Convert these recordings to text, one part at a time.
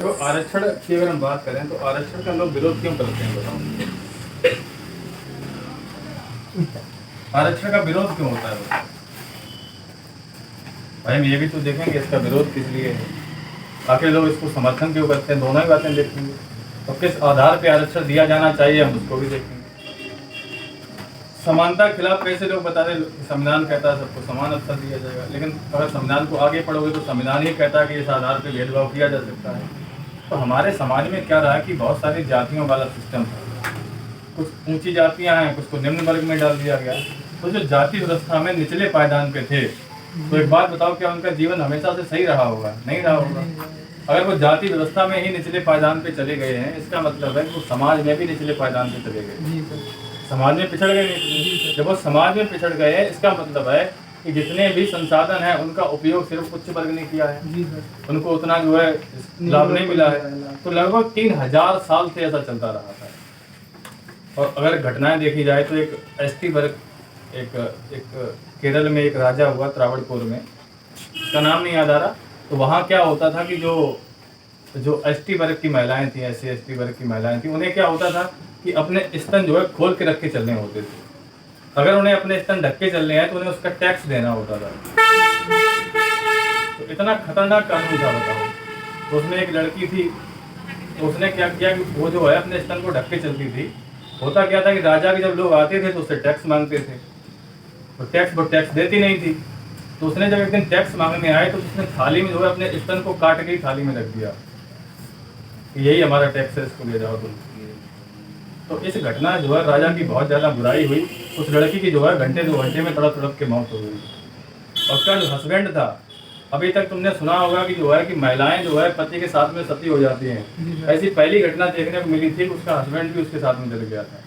तो आरक्षण की अगर हम बात करें तो आरक्षण का लोग विरोध क्यों करते हैं बताओ? आरक्षण का विरोध क्यों होता है बताओ? भाई हम ये भी तो देखेंगे इसका विरोध किस लिए है, आखिर लोग इसको समर्थन क्यों करते हैं, दोनों ही बातें देखेंगे। तो किस आधार पे आरक्षण दिया जाना चाहिए हम उसको भी देखेंगे। समानता के खिलाफ कैसे लोग बता रहे, संविधान कहता है सबको समान अवसर दिया जाएगा, लेकिन अगर संविधान को आगे पढ़ोगे तो संविधान ही कहता है कि इस आधार पे भेदभाव किया जा सकता है। तो हमारे समाज में क्या रहा है कि बहुत सारी जातियों वाला सिस्टम है, कुछ ऊंची जातियां हैं, कुछ को निम्न वर्ग में डाल दिया गया। तो जो जाति व्यवस्था में निचले पायदान पे थे, तो एक बात बताओ, क्या उनका जीवन हमेशा से सही रहा होगा? नहीं रहा होगा। अगर वो जाति व्यवस्था में ही निचले पायदान पे चले गए हैं, इसका मतलब है कि वो समाज में भी निचले पायदान पे चले गए, समाज में पिछड़ गए नहीं। जब वो समाज में पिछड़ गए हैं, इसका मतलब है कि जितने भी संसाधन हैं उनका उपयोग सिर्फ उच्च वर्ग ने किया है, उनको उतना जो है लाभ नहीं मिला है। तो लगभग 3000 साल से ऐसा चलता रहा था। और अगर घटनाएं देखी जाए तो एक एसटी वर्ग, एक केरल में एक राजा हुआ त्रावणकोर में, उसका नाम नहीं याद आ रहा। तो वहाँ क्या होता था कि जो एसटी वर्ग की महिलाएं थी, ऐसी एसटी वर्ग की महिलाएं थी, उन्हें क्या होता था कि अपने स्तन जो है खोल के रख के चलने होते थे। अगर उन्हें अपने स्तन ढक के चलने हैं तो उन्हें उसका टैक्स देना होता था। तो इतना खतरनाक कानून था बताओ। तो उसमें एक लड़की थी, तो उसने क्या किया कि वो जो है अपने स्तन को ढक के चलती थी। होता क्या था कि राजा के जब लोग आते थे तो उससे टैक्स मांगते थे, तो टैक्स देती नहीं थी। तो उसने जब एक दिन टैक्स मांगने आए तो उसने थाली में जो है अपने स्तन को काट के थाली में रख दिया कि यही हमारा टैक्स है, इसको ले जाओ तुम। तो इस घटना जो है राजा की बहुत ज़्यादा बुराई हुई। उस लड़की की जो है घंटे 2 घंटे में तड़प के मौत हो गई। और उसका जो हस्बैंड था, अभी तक तुमने सुना होगा कि जो है कि महिलाएं जो है पति के साथ में सती हो जाती हैं, ऐसी पहली घटना देखने को मिली थी कि उसका हस्बैंड भी उसके साथ में जल गया था।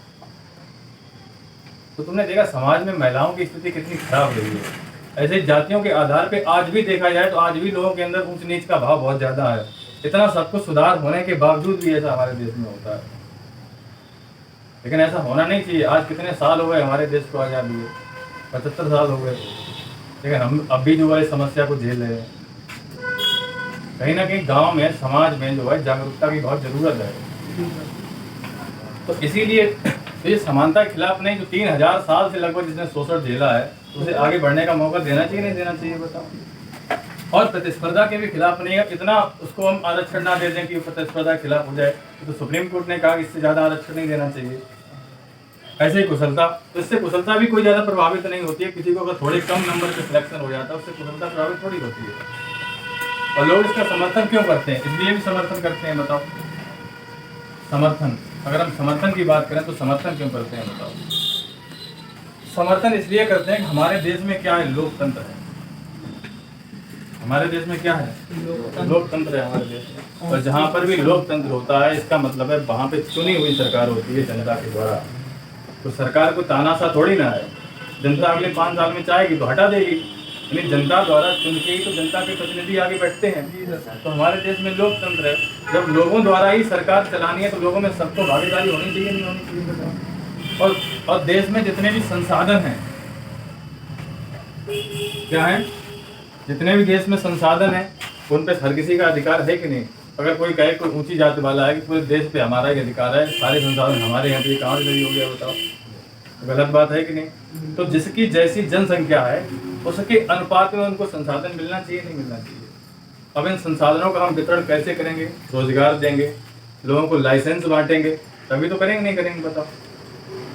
तो तुमने देखा समाज में महिलाओं की स्थिति कितनी खराब रही है। ऐसे जातियों के आधार पर आज भी देखा जाए तो आज भी लोगों के अंदर ऊंच नीच का भाव बहुत ज़्यादा है। इतना सब कुछ सुधार होने के बावजूद भी ऐसा हमारे देश में होता है, लेकिन ऐसा होना नहीं चाहिए। आज कितने साल हो गए हमारे देश को आज़ादी हुए, 75 साल हो गए, लेकिन हम अब भी जो है इस समस्या को झेल रहे हैं। कहीं ना कहीं गांव में, समाज में जो है जागरूकता की बहुत ज़रूरत है। तो इसीलिए तो ये समानता के खिलाफ नहीं, जो 3000 साल से लगभग जिसने शोषण झेला है, उसे आगे बढ़ने का मौका देना चाहिए, नहीं देना चाहिए बताओ। और प्रतिस्पर्धा के भी खिलाफ नहीं है। इतना उसको हम आरक्षण ना दे दें कि प्रतिस्पर्धा के खिलाफ हो जाए। तो सुप्रीम कोर्ट ने कहा कि इससे ज़्यादा आरक्षण नहीं देना चाहिए। ऐसे ही कुशलता, तो इससे कुशलता भी कोई ज़्यादा प्रभावित नहीं होती है। किसी को अगर थोड़े कम नंबर पे सिलेक्शन हो जाता है, उससे कुशलता प्रभावित थोड़ी होती है। और लोग इसका समर्थन क्यों करते हैं? इसलिए भी समर्थन करते हैं बताओ। समर्थन, अगर हम समर्थन की बात करें तो समर्थन क्यों करते हैं बताओ? समर्थन इसलिए करते हैं कि हमारे देश में क्या है, लोकतंत्र है। हमारे देश में क्या है, लोकतंत्र है हमारे देश में। और जहाँ पर भी लोकतंत्र होता है, इसका मतलब है वहाँ पे चुनी हुई सरकार होती है जनता के द्वारा। तो सरकार को तानाशाह थोड़ी ना है। जनता अगले 5 साल में चाहेगी तो हटा देगी, यानी जनता द्वारा चुन के ही तो जनता के प्रतिनिधि आगे बैठते हैं। तो हमारे देश में लोकतंत्र है। जब लोगों द्वारा ही सरकार चलानी है तो लोगों में सबको भागीदारी होनी चाहिए, नहीं होनी चाहिए? और देश में जितने भी संसाधन हैं, क्या है, जितने भी देश में संसाधन है उन पे हर किसी का अधिकार है कि नहीं? अगर कोई कहे, कोई ऊंची जाति वाला है कि पूरे देश पे हमारा ही अधिकार है, सारे संसाधन हमारे यहाँ पे, कहाँ से हो गया बताओ? गलत बात है कि नहीं? तो जिसकी जैसी जनसंख्या है उसके अनुपात में उनको संसाधन मिलना चाहिए, नहीं मिलना चाहिए? अब इन संसाधनों का हम वितरण कैसे करेंगे? रोजगार देंगे, लोगों को लाइसेंस बांटेंगे, तभी तो करेंगे, नहीं करेंगे बताओ?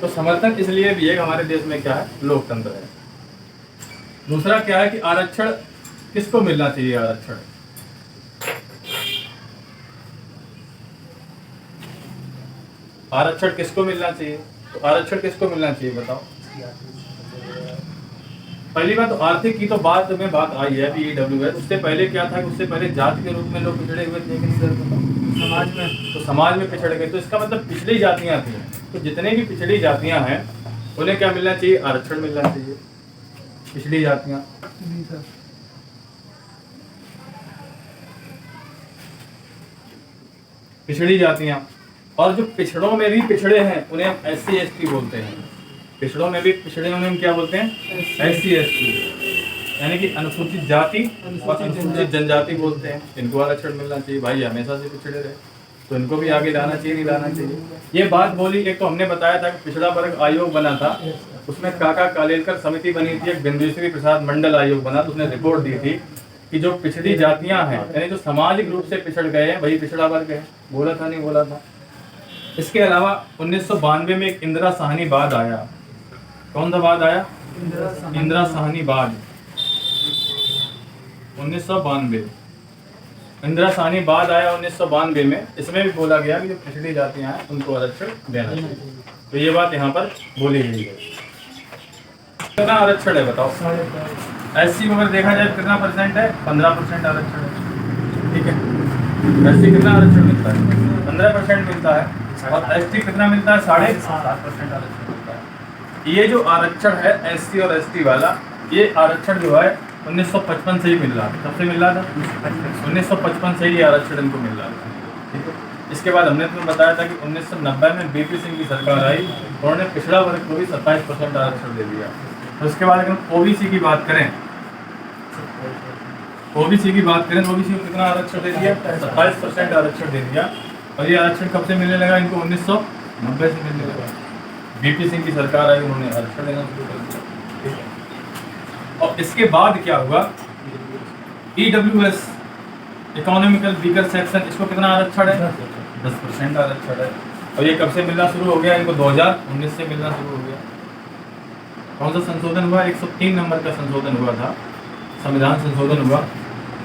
तो समर्थन इसलिए भी है कि हमारे देश में क्या है, लोकतंत्र है। दूसरा क्या है कि आरक्षण किसको मिलना चाहिए? आरक्षण किसको मिलना चाहिए? तो आरक्षण किसको मिलना चाहिए बताओ? पहली बात तो आर्थिक की तो बात में बात आई है PWS। उससे पहले क्या था कि उससे पहले जाति के रूप में लोग पिछड़े हुए थे समाज में, तो समाज में पिछड़ गए। तो इसका मतलब पिछड़ी जातियां थी। तो जितने भी पिछड़ी जातियां हैं उन्हें क्या मिलना चाहिए? आरक्षण मिलना चाहिए। पिछड़ी जातियां, पिछड़ी जातियां, और जो पिछड़ों में भी पिछड़े हैं उन्हें SC ST बोलते हैं। पिछड़ों में भी पिछड़े, उन्हें हम क्या बोलते हैं? SC ST। यानी कि अनुसूचित जाति और अनुसूचित जनजाति बोलते हैं, इनको आरक्षण मिलना चाहिए। भाई हमेशा से पिछड़े रहे तो इनको भी आगे लाना चाहिए, नहीं लाना चाहिए। ये बात बोली। एक तो हमने बताया था कि पिछड़ा वर्ग आयोग बना था, उसमें काका कालेलकर समिति बनी थी, एक बिंदुश्री प्रसाद मंडल आयोग बना, तो उसने रिपोर्ट दी थी कि जो पिछड़ी जातियां हैं यानी जो सामाजिक रूप से पिछड़ गए हैं वही पिछड़ा वर्ग है। बोला था नहीं बोला था। इसके अलावा 1992 में एक इंदिरा साहनी बाद आया। कौन सा बाद आया? इंदिरा साहनी बाद 1992। इंदिरा साहनी बाद आया 1992 में। इसमें भी बोला गया कि जो पिछड़ी जातियां हैं उनको आरक्षण देना चाहिए। तो ये बात यहाँ पर बोली गई है। कितना आरक्षण है बताओ? एससी में अगर देखा जाए कितना परसेंट है? 15% आरक्षण है। ठीक है, एससी कितना आरक्षण मिलता है? 15% मिलता है। और एसटी कितना मिलता है? 7.5% आरक्षण मिलता है। ये जो आरक्षण है एससी और एसटी वाला, ये आरक्षण जो है 1955 से ही मिल रहा था। कब से मिल रहा था? 1955 से ही आरक्षण इनको मिल रहा था। ठीक है, इसके बाद हमने तुम्हें बताया था कि 1990 में बीपी सिंह की सरकार आई, उन्होंने पिछड़ा वर्ग को भी 27% आरक्षण दे दिया। तो उसके बाद अगर हम ओबीसी की बात करें, ओबीसी की बात करें तो ओबीसी को कितना आरक्षण दे दिया? 27% आरक्षण दे दिया। और ये आरक्षण कब से मिलने लगा इनको? 1990 से मिलने लगा। बीपी सिंह की सरकार आई, उन्होंने आरक्षण देना शुरू कर दिया। ठीक है, और इसके बाद क्या हुआ? ईडब्ल्यूएस, इकोनॉमिकल वीकर सेक्शन, इसको कितना आरक्षण है? 10% आरक्षण है। और ये कब से मिलना शुरू हो गया इनको? 2019 से मिलना शुरू हो गया। कौन सा संशोधन हुआ? 103 नंबर का संशोधन हुआ था, संविधान संशोधन हुआ,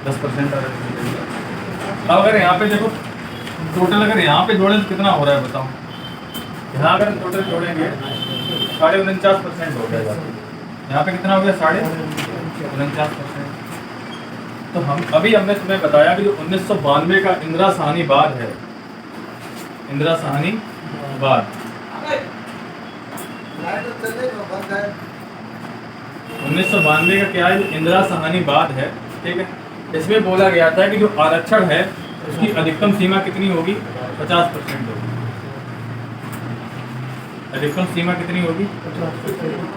10% आरक्षण। अब अगर यहाँ पे देखो टोटल, अगर यहाँ पे जोड़े तो कितना हो रहा है बताओ? यहाँ अगर टोटल जोड़ेंगे 49.5% हो जाएगा। यहाँ पे कितना हो गया? 49.5%। तो हमने तुम्हें बताया कि जो 1992 का इंदिरा साहनी बाद है, इंदिरा साहनी बाद 1992 का क्या है? जो इंदिरा साहनी बाद है। ठीक है, इसमें बोला गया था कि जो आरक्षण है उसकी अधिकतम सीमा कितनी होगी? 50% होगी। अधिकतम सीमा कितनी होगी?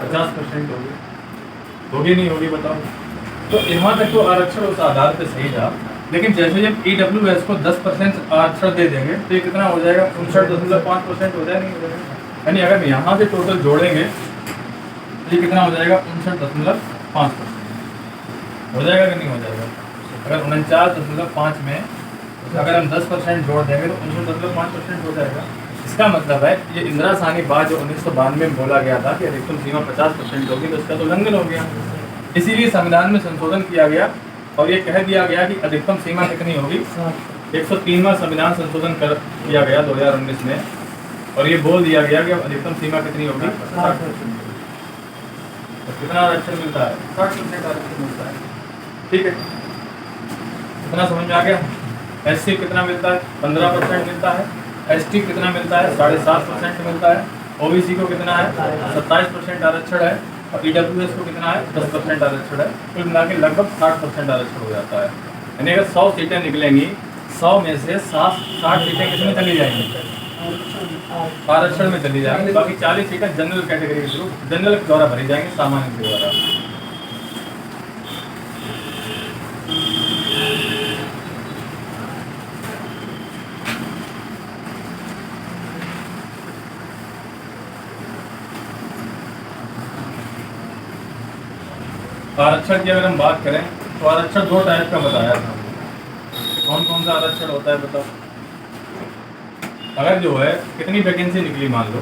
50% होगी। होगी नहीं होगी बताओ? तो यहाँ तक तो आरक्षण उस आधार पे सही था, लेकिन जैसे जब ईडब्ल्यूएस को 10% आरक्षण दे देंगे तो ये कितना हो जाएगा? 59.5% हो जाएगा, नहीं हो जाएगा? यानी अगर यहाँ से टोटल जोड़ेंगे तो ये कितना हो जाएगा? 59.5% हो जाएगा कि नहीं हो जाएगा? अगर 49.5 में अगर हम 10% जोड़ देंगे तो 59.5% हो जाएगा। इसका मतलब है ये इंदिरा साहनी बाद जो 1992 में बोला गया था कि अधिकतम सीमा 50% होगी, तो इसका तो उल्लंघन हो गया। इसीलिए संविधान में संशोधन किया गया और ये कह दिया गया कि अधिकतम सीमा कितनी होगी? 103वां संविधान संशोधन किया गया 2019 में, और ये बोल दिया गया कि अधिकतम सीमा कितनी होगी? 60%। तो कितना आरक्षण मिलता है? 60% आरक्षण मिलता है। ठीक है, कितना समझ में आ गया? एससी कितना मिलता है? 15% मिलता है। एसटी कितना मिलता है? 7.5% मिलता है। ओबीसी को कितना है? 27% आरक्षण है। और ईडब्ल्यूएस को कितना है? 10% आरक्षण है। कुल मिला के लगभग 60% आरक्षण हो जाता है। यानी अगर 100 सीटें निकलेंगी, 100 में से 60 सीटें किसमें चली जाएंगी? आरक्षण में चली जाएंगी। बाकी 40 सीटें जनरल कैटेगरी के थ्रू, जनरल के द्वारा भरी जाएंगी, सामान्य के द्वारा। आरक्षण की अगर हम बात करें तो आरक्षण 2 टाइप का बताया था। कौन कौन सा आरक्षण होता है बताओ? अगर जो है कितनी वैकेंसी निकली, मान लो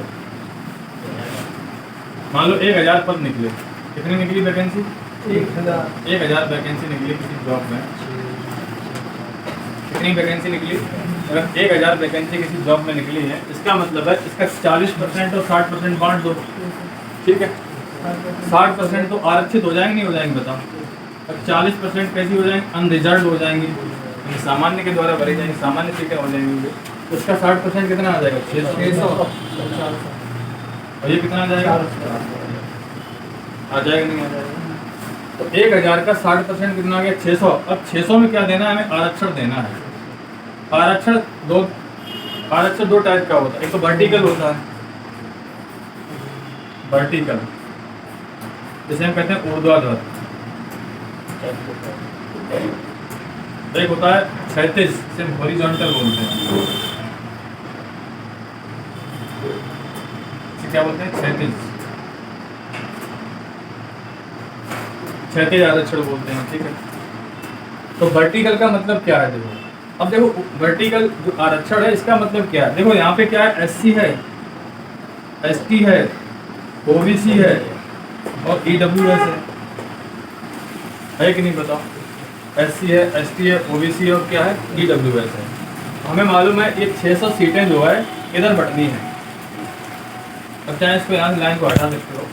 1000 पद निकले। कितनी निकली वैकेंसी? 1000 वैकेंसी निकली किसी जॉब में। कितनी वैकेंसी निकली? अगर 1000 वैकेंसी किसी जॉब में निकली है, इसका मतलब है इसका 40% और 60% बांट दो। ठीक है, 60% तो आरक्षित हो जाएंगे, नहीं हो जाएंगे बताओ? अब 40% कैसी हो जाएंगी? अनरिजर्व हो जाएंगी, सामान्य के द्वारा भरी जाएंगी, सामान्य सीटें हो जाएंगी। तो इसका 60% कितना आ जाएगा? 600। और ये कितना आ जाएगा? आ जाएगा नहीं आ जाएगा? तो 1000 का 60% कितना आ गया? 600। अब 600 में क्या देना है हमें? आरक्षण देना है। आरक्षण दो टाइप का होता है। एक तो वर्टिकल होता है, वर्टिकल जिसे हम कहते हैं ऊर्ध्वाधर, एक होता है क्षैतिज, से हॉरिजॉन्टल बोलते हैं, इसे क्या बोलते हैं? क्षैतिज, क्षैतिज आरक्षण बोलते हैं, ठीक है। तो वर्टिकल का मतलब क्या है? देखो, अब देखो वर्टिकल जो आरक्षण है इसका मतलब क्या है? देखो यहाँ पे क्या है, एससी है, एसटी है, ओबीसी है और ईडब्ल्यूएस है कि नहीं बताओ? एससी है, एसटी है, ओबीसी और क्या है? ईडब्ल्यूएस है। हमें मालूम है ये 600 सीटें जो है इधर बटनी है। अब चाहे इसको यहाँ से लाइन को हटा सकते हो,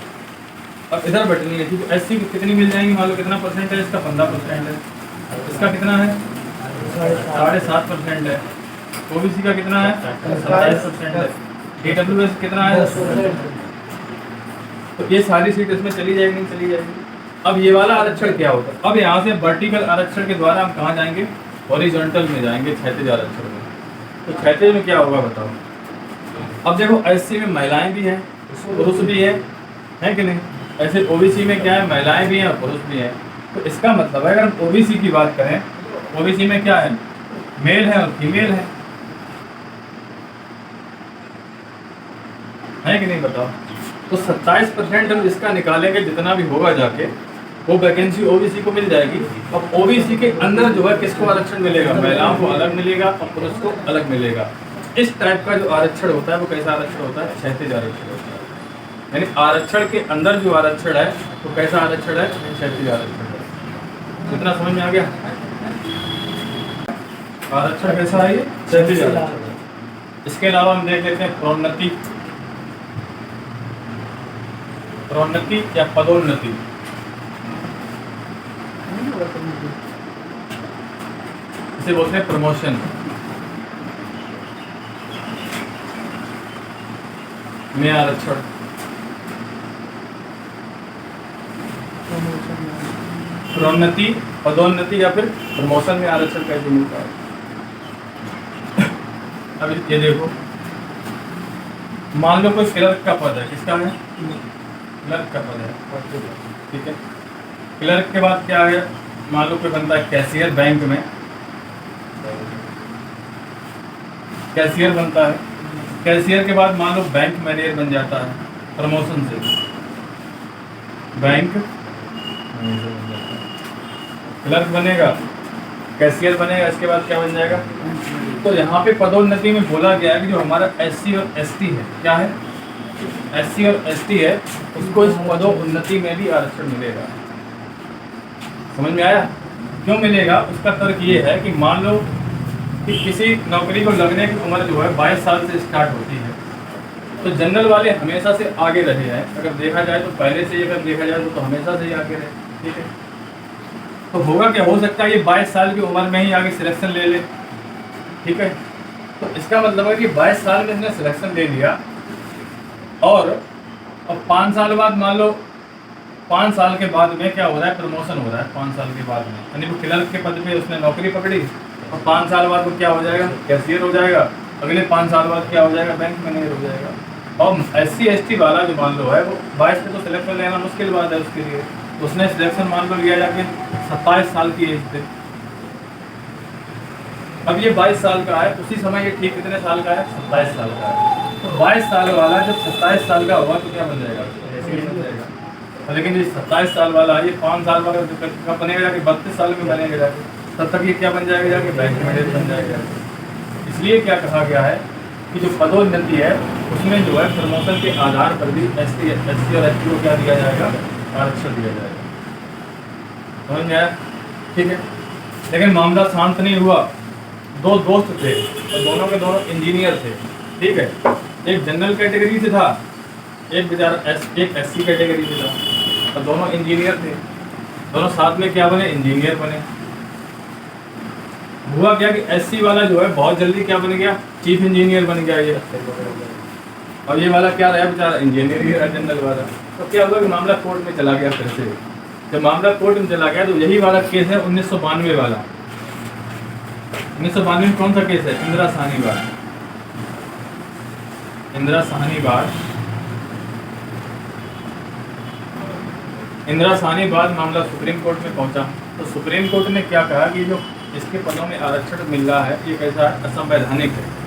अब इधर बटनी है, ठीक है। एससी की कितनी मिल जाएंगी? मान लो कितना परसेंट है इसका? 15% है। इसका कितना है? 7.5% है। ओबीसी का कितना है? 27% है। ईडब्ल्यूएस कितना है? 10%। तो ये सारी सीट इसमें चली जाएगी, नहीं चली जाएगी? अब ये वाला आरक्षण क्या होता है? अब यहाँ से वर्टिकल आरक्षण के द्वारा हम कहाँ जाएंगे? हॉरिजॉन्टल में जाएंगे, क्षैतिज आरक्षण में। तो क्षैतिज में क्या होगा बताओ? अब देखो एससी में महिलाएं भी हैं, पुरुष भी है कि नहीं? ऐसे ओबीसी में क्या है? महिलाएं भी हैं और पुरुष भी हैं। तो इसका मतलब है अगर हम ओबीसी की बात करें, ओबीसी में क्या है? मेल है और फीमेल है कि नहीं बताओ? तो 27% हम इसका निकालेंगे, जितना भी होगा जाके वो वैकेंसी ओबीसी को मिल जाएगी। अब ओबीसी के अंदर जो है किसको आरक्षण मिलेगा? महिलाओं को अलग मिलेगा और पुरुष को अलग मिलेगा। इस टाइप का जो आरक्षण होता है वो कैसा आरक्षण होता है? क्षैतिज आरक्षण होता है। यानी आरक्षण के अंदर जो आरक्षण है वो कैसा आरक्षण है? क्षैतिज आरक्षण है। इतना समझ में आ गया? आरक्षण कैसा है? ये क्षैतिज आरक्षण है। इसके अलावा हम देख लेते हैं प्रोन्नति, प्रोन्नति या पदोन्नति। इसे बोलते हैं प्रमोशन में आरक्षण। प्रोन्नति, पदोन्नति या फिर प्रमोशन में आरक्षण कैसे मिलता है? अब ये देखो, मान लो कोई क्लर्क का पद है। किसका है? क्लर्क का पद है, ठीक है। क्लर्क के बाद क्या है? मान लो कोई बनता है कैशियर बैंक में, कैशियर बनता है। कैशियर के बाद मान लो बैंक मैनेजर बन जाता है प्रमोशन से, बैंक मैनेजर बन जाता है। क्लर्क बनेगा, कैशियर बनेगा, इसके बाद क्या बन जाएगा? तो यहाँ पे पदोन्नति में बोला गया है कि जो हमारा एससी और एसटी है, क्या है? एससी और एसटी है, उसको इस पदोन्नति में भी आरक्षण मिलेगा। समझ में आया? क्यों मिलेगा? उसका तर्क ये है कि मान लो कि किसी नौकरी को लगने की उम्र जो है 22 साल से स्टार्ट होती है, तो जनरल वाले हमेशा से आगे रहे हैं। अगर देखा जाए तो पहले से, अगर देखा जाए तो हमेशा से ही आगे रहे, ठीक है। तो होगा क्या? हो सकता है ये 22 साल की उम्र में ही आगे सिलेक्शन ले ले, ठीक है। तो इसका मतलब है कि 22 साल में इसने सिलेक्शन ले लिया और अब 5 साल बाद, मान लो 5 साल के बाद में क्या हो रहा है? प्रमोशन हो रहा है 5 साल के बाद में। यानी वो क्लर्क के पद पे उसने नौकरी पकड़ी और 5 साल बाद वो क्या हो जाएगा? कैशियर हो जाएगा। अगले 5 साल बाद क्या हो जाएगा? बैंक मैनेजर हो जाएगा। और एससी एसटी वाला जो मान लो है वो 22 पे तो सिलेक्शन लेना मुश्किल बात है उसके लिए। उसने सिलेक्शन मान लो लिया जाके 27 साल की एज पे। अब ये 22 साल का है, उसी समय ये ठीक कितने साल का है? 27 साल का है। तो 22 साल वाला जब 27 साल का हुआ तो क्या बन जाएगा? ऐसे ही बन जाएगा। लेकिन ये 27 साल वाला ये 5 साल वाला कब बनेगा? जाके 32 साल में बनेगा जाके। तब तक ये क्या बन जाएगा? जाके बैंक मैनेजर बन जाएगा। इसलिए क्या कहा गया है कि जो पदोन्नति है उसमें जो है प्रमोशन के आधार पर भी एससी और एसटी को क्या दिया जाएगा? आरक्षण दिया जाएगा। समझ में आया? ठीक है। लेकिन मामला शांत नहीं हुआ। 2 दोस्त थे और दोनों के दोनों इंजीनियर थे, ठीक है। एक जनरल कैटेगरी से था, एक बेचारा एक एससी कैटेगरी से था, और दोनों इंजीनियर थे। दोनों साथ में क्या बने? इंजीनियर बने। हुआ क्या कि एससी वाला जो है बहुत जल्दी क्या बन गया? चीफ इंजीनियर बन गया ये, और ये वाला क्या रहा? बेचारा इंजीनियर ही रहा, जनरल वाला। तो क्या हुआ कि मामला कोर्ट में चला गया फिर से। जब मामला कोर्ट में चला गया तो यही वाला केस है 1992 वाला। 1992 में कौन सा केस है? इंदिरा साहनीवाल। इंदिरा साहनीवाल मामला सुप्रीम कोर्ट में पहुंचा। तो सुप्रीम कोर्ट ने क्या कहा कि जो इसके पदों में आरक्षण मिल रहा है ये कैसा असंवैधानिक है।